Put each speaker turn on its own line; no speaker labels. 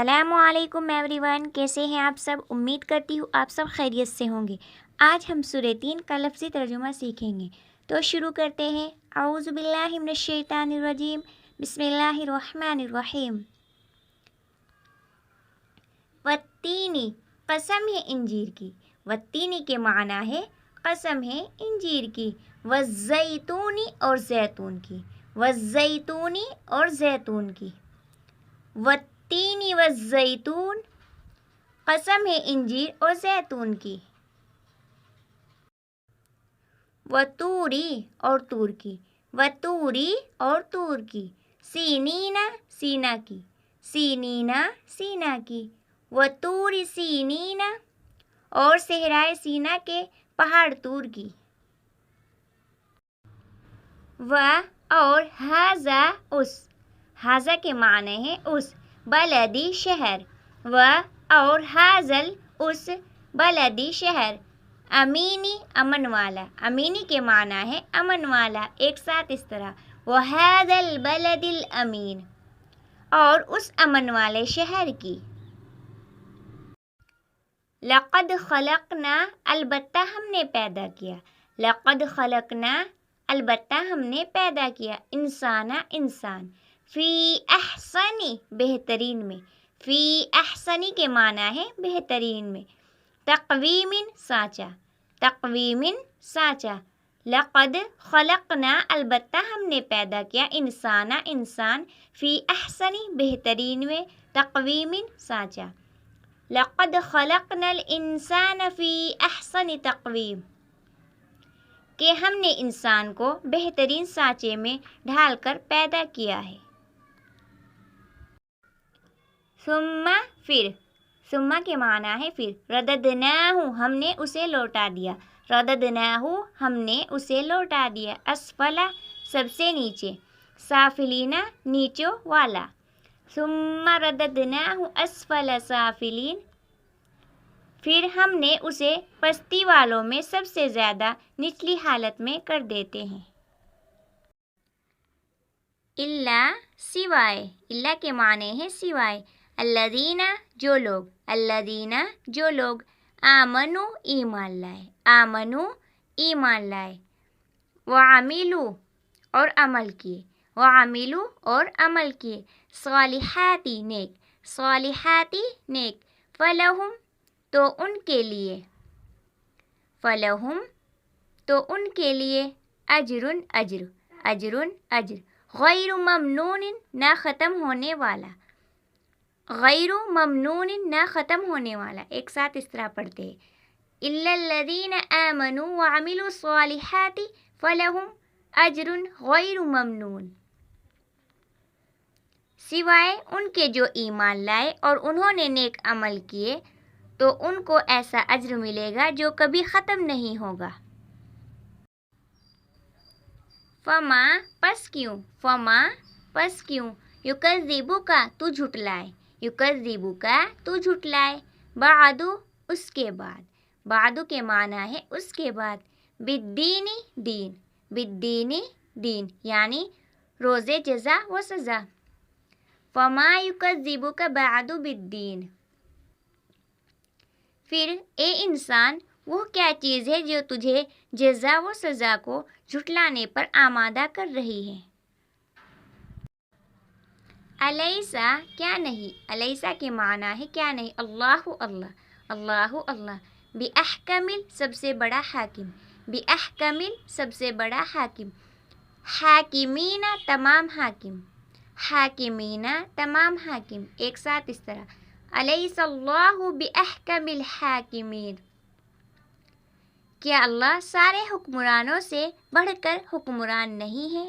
السلام علیکم every one, کیسے ہیں آپ سب؟ امید کرتی ہوں آپ سب خیریت سے ہوں گے۔ آج ہم سورہ 3 کا لفظی ترجمہ سیکھیں گے، تو شروع کرتے ہیں۔ اعوذ باللہ من الشیطان الرجیم، بسم اللہ الرحمن الرحیم۔ والتینی، قسم ہے انجیر کی۔ والتینی کے معنی ہے قسم ہے انجیر کی۔ والزیتونی، اور زیتون کی۔ والزیتونی، اور زیتون کی۔ والتینی والزیتون، قسم ہے انجیر اور زیتون کی۔ وطوری، اور طور کی۔ وطوری، اور طور کی۔ سینینا، سینا کی۔ سینینا، سینا کی۔ وطوری سینینا، اور صحرائے سینا کے پہاڑ طور کی۔ اور ہذا، اس۔ ہذا کے معنی ہے اس، بلدی شہر۔ اور ہاذل، اس بلدی شہر۔ امینی، امن والا۔ امینی کے معنی ہے امن والا، ایک ساتھ اس طرح۔ وہذا البلد الامین، اور اس امن والے شہر کی۔ لقد خلقنا، البتہ ہم نے پیدا کیا۔ لقد خلقنا، البتہ ہم نے پیدا کیا۔ انسان۔ فی احسنی، بہترین میں۔ فی احسنی کے معنی ہے بہترین میں۔ تقویم، سانچہ۔ تقویم، سانچہ۔ لقد خلقنا، البتہ ہم نے پیدا کیا۔ انسان، فی احسنی، بہترین میں۔ تقویم، سانچہ۔ لقد خلقنا الانسان فی احسن تقویم، کہ ہم نے انسان کو بہترین سانچے میں ڈھال کر پیدا کیا ہے۔ ثم، پھر۔ ثم کے معنی ہے پھر۔ رددناہ، ہم نے اسے لوٹا دیا۔ رددناہ، ہم نے اسے لوٹا دیا۔ اسفلا، سب سے نیچے۔ سافلین، نیچوں والا۔ ثم رددناہ اسفل سافلین، پھر ہم نے اسے پستی والوں میں سب سے زیادہ نچلی حالت میں کر دیتے ہیں۔ الا، سوائے۔ الا کے معنی ہے سوائے۔ الذین، جو لوگ۔ الذین، جو لوگ۔ آمنو، ایمان لائے۔ آمنو، ایمان لائے۔ وعملوا، اور عمل کیے۔ وعملوا، اور عمل کیے۔ صالحاتی، نیک۔ صالحاتی، نیک۔ فلہم، تو ان کے لیے۔ فلہم، تو ان کے لیے۔ اجر، اجر۔ اجر، اجر۔ غیر ممنون، نہ ختم ہونے والا۔ غیر ممنون، نہ ختم ہونے والا، ایک ساتھ اس طرح پڑھتے ہیں۔ الا الذین آمنوا وعملوا الصالحات فلہم اجر غیر ممنون، سوائے ان کے جو ایمان لائے اور انہوں نے نیک عمل کیے، تو ان کو ایسا اجر ملے گا جو کبھی ختم نہیں ہوگا۔ فما، پس کیوں۔ فما، پس کیوں۔ یکذبک، تو جھٹلائے۔ یکذبک، تو جھٹلائے۔ بعد، اس کے بعد۔ بعد کے معنی ہے اس کے بعد۔ بالدین، دین۔ بالدین، دین، یعنی روز جزا و سزا۔ فما یکذبک بعد بالدین، پھر اے انسان، وہ کیا چیز ہے جو تجھے جزا و سزا کو جھٹلانے پر آمادہ کر رہی ہے۔ الیسا، کیا نہیں۔ الیسا کے معنی ہے کیا نہیں۔ اللہ، اللہ۔ اللہ، اللہ۔ باحکم، سب سے بڑا حاکم۔ باحکم، سب سے بڑا حاکم۔ حاکمین، تمام حاکم۔ حاکمین، تمام حاکم، ایک ساتھ اس طرح۔ الیس اللہ باحکم الحاکمین، کیا اللہ سارے حکمرانوں سے بڑھ کر حکمران نہیں ہے۔